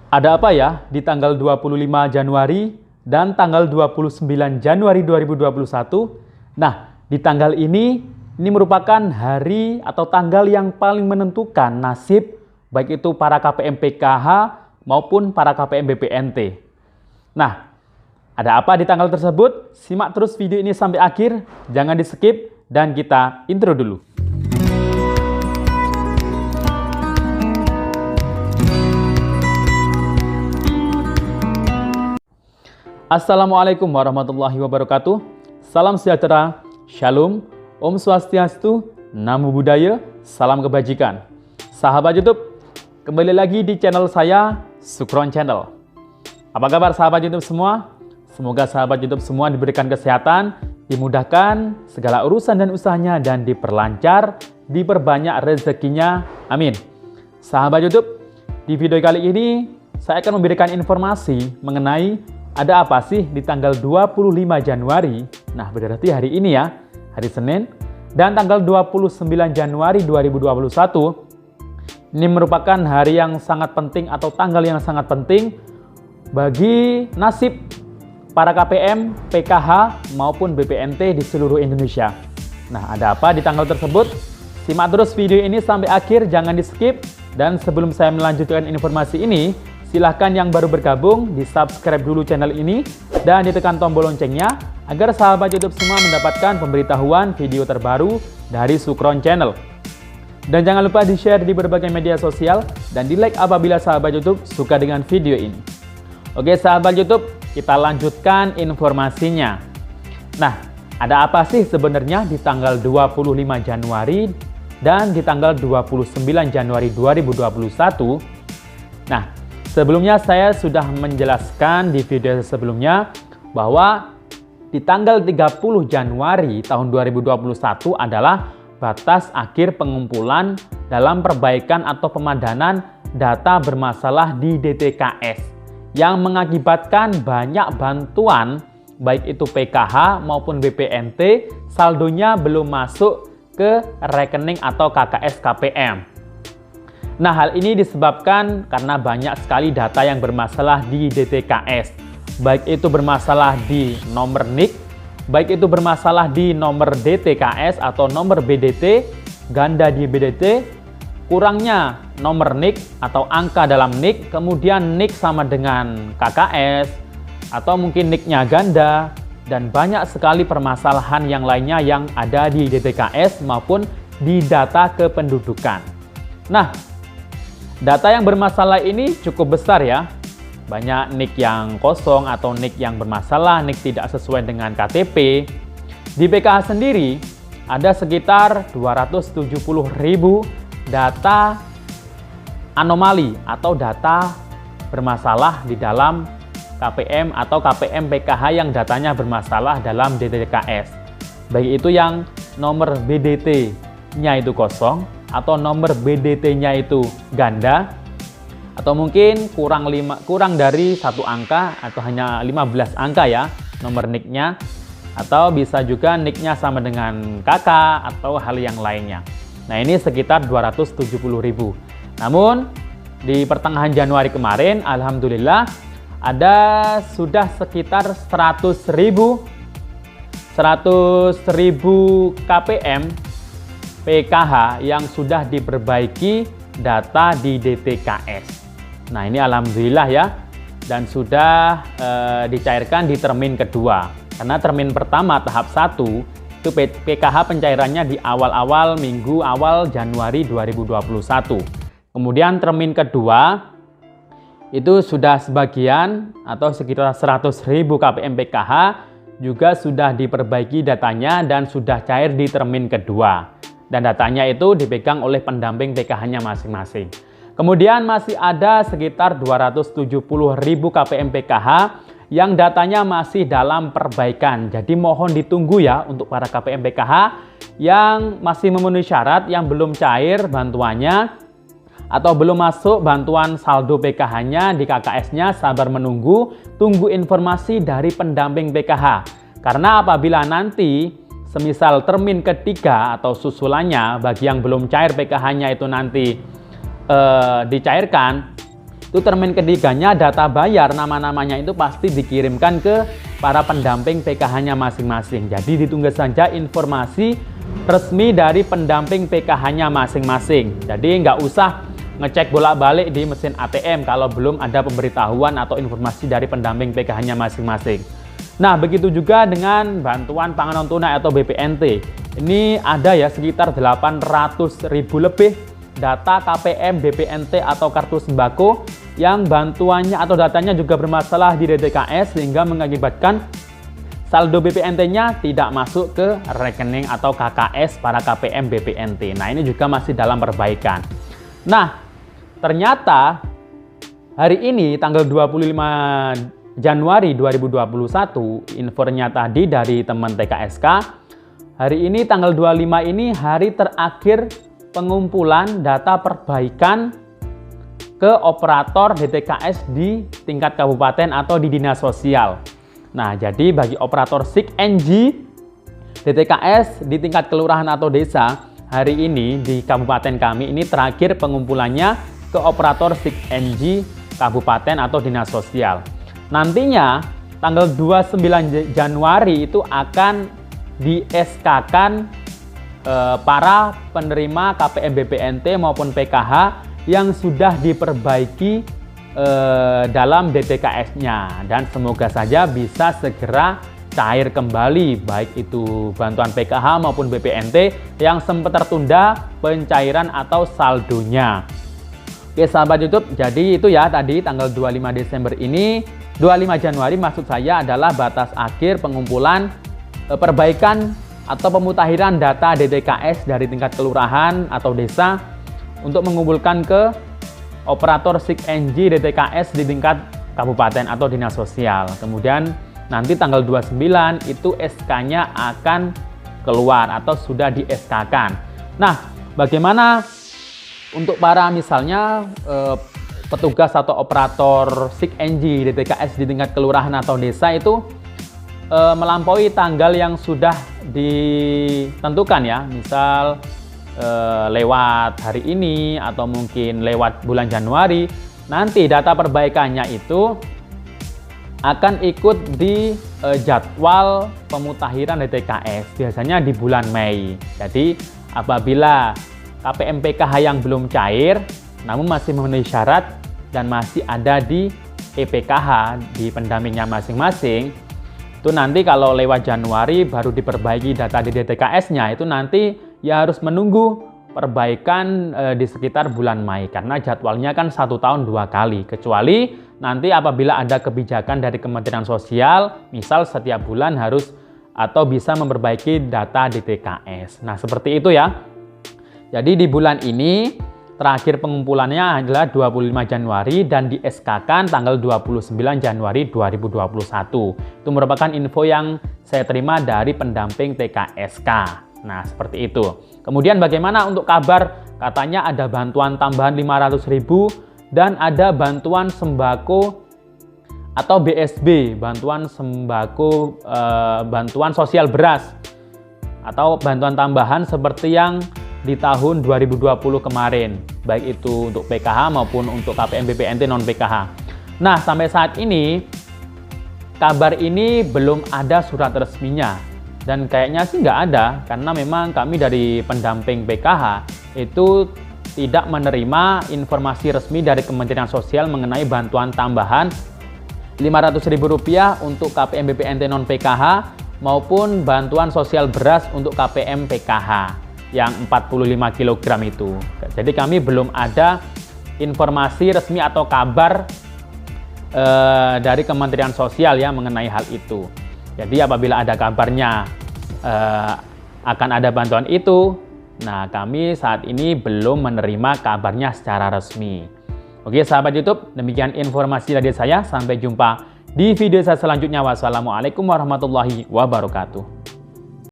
Ada apa ya di tanggal 25 Januari dan tanggal 29 Januari 2021? Nah, di tanggal ini merupakan hari atau tanggal yang paling menentukan nasib baik itu para KPM PKH maupun para KPM BPNT. Nah, ada apa di tanggal tersebut? Simak terus video ini sampai akhir, jangan di skip dan kita intro dulu. Assalamualaikum warahmatullahi wabarakatuh. Salam sejahtera, Shalom, Om Swastiastu, Namo Buddhaya, salam kebajikan. Sahabat YouTube, kembali lagi di channel saya, Sukron Channel. Apa kabar sahabat YouTube semua? Semoga sahabat YouTube semua diberikan kesehatan, dimudahkan segala urusan dan usahanya, dan diperlancar, diperbanyak rezekinya. Amin. Sahabat YouTube, di video kali ini saya akan memberikan informasi mengenai ada apa sih di tanggal 25 Januari, nah berarti hari ini ya, hari Senin, dan tanggal 29 Januari 2021, ini merupakan hari yang sangat penting atau tanggal yang sangat penting bagi nasib para KPM, PKH, maupun BPNT di seluruh Indonesia. Nah, ada apa di tanggal tersebut? Simak terus video ini sampai akhir, jangan di skip, dan sebelum saya melanjutkan informasi ini, silahkan yang baru bergabung di subscribe dulu channel ini dan ditekan tombol loncengnya agar sahabat YouTube semua mendapatkan pemberitahuan video terbaru dari Sukron Channel. Dan jangan lupa di-share di berbagai media sosial dan di-like apabila sahabat YouTube suka dengan video ini. Oke sahabat YouTube, kita lanjutkan informasinya. Nah, ada apa sih sebenarnya di tanggal 25 Januari dan di tanggal 29 Januari 2021? Nah, sebelumnya saya sudah menjelaskan di video sebelumnya bahwa di tanggal 30 Januari tahun 2021 adalah batas akhir pengumpulan dalam perbaikan atau pemadanan data bermasalah di DTKS yang mengakibatkan banyak bantuan baik itu PKH maupun BPNT saldonya belum masuk ke rekening atau KKS KPM. Nah, hal ini disebabkan karena banyak sekali data yang bermasalah di DTKS. Baik itu bermasalah di nomor NIK, baik itu bermasalah di nomor DTKS atau nomor BDT, ganda di BDT, kurangnya nomor NIK atau angka dalam NIK, kemudian NIK sama dengan KKS, atau mungkin NIK-nya ganda, dan banyak sekali permasalahan yang lainnya yang ada di DTKS maupun di data kependudukan. Nah, data yang bermasalah ini cukup besar ya. Banyak NIK yang kosong atau NIK yang bermasalah, NIK tidak sesuai dengan KTP. Di PKH sendiri ada sekitar 270.000 data anomali atau data bermasalah di dalam KPM atau KPM PKH yang datanya bermasalah dalam DTKS. Baik itu yang nomor BDT-nya itu kosong, atau nomor BDT-nya itu ganda, atau mungkin kurang dari satu angka atau hanya 15 angka ya nomor NIK-nya, atau bisa juga NIK-nya sama dengan KK atau hal yang lainnya. Nah, ini sekitar 270.000. Namun di pertengahan Januari kemarin alhamdulillah ada sudah sekitar 100.000 KPM PKH yang sudah diperbaiki data di DTKS. Nah, ini alhamdulillah ya, dan sudah dicairkan di termin kedua. Karena termin pertama tahap 1 itu PKH pencairannya di awal minggu awal Januari 2021. Kemudian termin kedua itu sudah sebagian atau sekitar 100.000 KPM PKH juga sudah diperbaiki datanya dan sudah cair di termin kedua. Dan datanya itu dipegang oleh pendamping PKH-nya masing-masing. Kemudian masih ada sekitar 270.000 KPM PKH yang datanya masih dalam perbaikan. Jadi mohon ditunggu ya untuk para KPM PKH yang masih memenuhi syarat, yang belum cair bantuannya atau belum masuk bantuan saldo PKH-nya di KKS-nya, sabar menunggu, tunggu informasi dari pendamping PKH. Karena apabila nanti semisal termin ketiga atau susulannya bagi yang belum cair PKH-nya itu nanti dicairkan, Itu termin ketiganya data bayar, nama-namanya itu pasti dikirimkan ke para pendamping PKH-nya masing-masing. Jadi ditunggu saja informasi resmi dari pendamping PKH-nya masing-masing. Jadi nggak usah ngecek bolak-balik di mesin ATM kalau belum ada pemberitahuan atau informasi dari pendamping PKH-nya masing-masing. Nah, begitu juga dengan bantuan pangan non tunai atau BPNT. Ini ada ya sekitar 800.000 lebih data KPM, BPNT atau kartu sembako yang bantuannya atau datanya juga bermasalah di DTKS sehingga mengakibatkan saldo BPNT-nya tidak masuk ke rekening atau KKS para KPM BPNT. Nah, ini juga masih dalam perbaikan. Nah, ternyata hari ini tanggal 25 Januari 2021, infonya tadi dari teman TKSK, hari ini tanggal 25 ini hari terakhir pengumpulan data perbaikan ke operator DTKS di tingkat kabupaten atau di dinas sosial. Nah, jadi bagi operator SIG-NG DTKS di tingkat kelurahan atau desa, hari ini di kabupaten kami ini terakhir pengumpulannya ke operator SIG-NG kabupaten atau dinas sosial. Nantinya tanggal 29 Januari itu akan di SK-kan para penerima KPM BPNT maupun PKH yang sudah diperbaiki dalam DTKS-nya, dan semoga saja bisa segera cair kembali baik itu bantuan PKH maupun BPNT yang sempat tertunda pencairan atau saldonya. Oke sahabat YouTube, jadi itu ya tadi tanggal 25 Desember ini, 25 Januari maksud saya adalah batas akhir pengumpulan perbaikan atau pemutakhiran data DTKS dari tingkat kelurahan atau desa untuk mengumpulkan ke operator SIG-NG DTKS di tingkat kabupaten atau dinas sosial. Kemudian nanti tanggal 29 itu SK-nya akan keluar atau sudah di SK-kan. Nah, bagaimana untuk para misalnya petugas atau operator SIG-NG DTKS di tingkat kelurahan atau desa itu melampaui tanggal yang sudah ditentukan ya, misal lewat hari ini atau mungkin lewat bulan Januari, nanti data perbaikannya itu akan ikut di jadwal pemutakhiran DTKS biasanya di bulan Mei. Jadi apabila KPM PKH yang belum cair namun masih memenuhi syarat dan masih ada di EPKH di pendampingnya masing-masing, itu nanti kalau lewat Januari baru diperbaiki data di DTKS-nya, itu nanti ya harus menunggu perbaikan di sekitar bulan Mei karena jadwalnya kan 1 tahun 2 kali, kecuali nanti apabila ada kebijakan dari Kementerian Sosial misal setiap bulan harus atau bisa memperbaiki data DTKS. Nah seperti itu ya. Jadi di bulan ini terakhir pengumpulannya adalah 25 Januari dan di SK-kan tanggal 29 Januari 2021. Itu merupakan info yang saya terima dari pendamping TKSK. Nah, seperti itu. Kemudian bagaimana untuk kabar? Katanya ada bantuan tambahan 500.000 dan ada bantuan sembako atau BSB, bantuan sembako, bantuan sosial beras atau bantuan tambahan seperti yang di tahun 2020 kemarin, baik itu untuk PKH maupun untuk KPM BPNT non PKH. Nah, sampai saat ini kabar ini belum ada surat resminya dan kayaknya sih nggak ada karena memang kami dari pendamping PKH itu tidak menerima informasi resmi dari Kementerian Sosial mengenai bantuan tambahan Rp500.000 untuk KPM BPNT non PKH maupun bantuan sosial beras untuk KPM PKH yang 45 kg itu. Jadi kami belum ada informasi resmi atau kabar dari Kementerian Sosial ya mengenai hal itu. Jadi apabila ada kabarnya akan ada bantuan itu, nah kami saat ini belum menerima kabarnya secara resmi. Oke sahabat YouTube, demikian informasi dari saya. Sampai jumpa di video saya selanjutnya. Wassalamualaikum warahmatullahi wabarakatuh.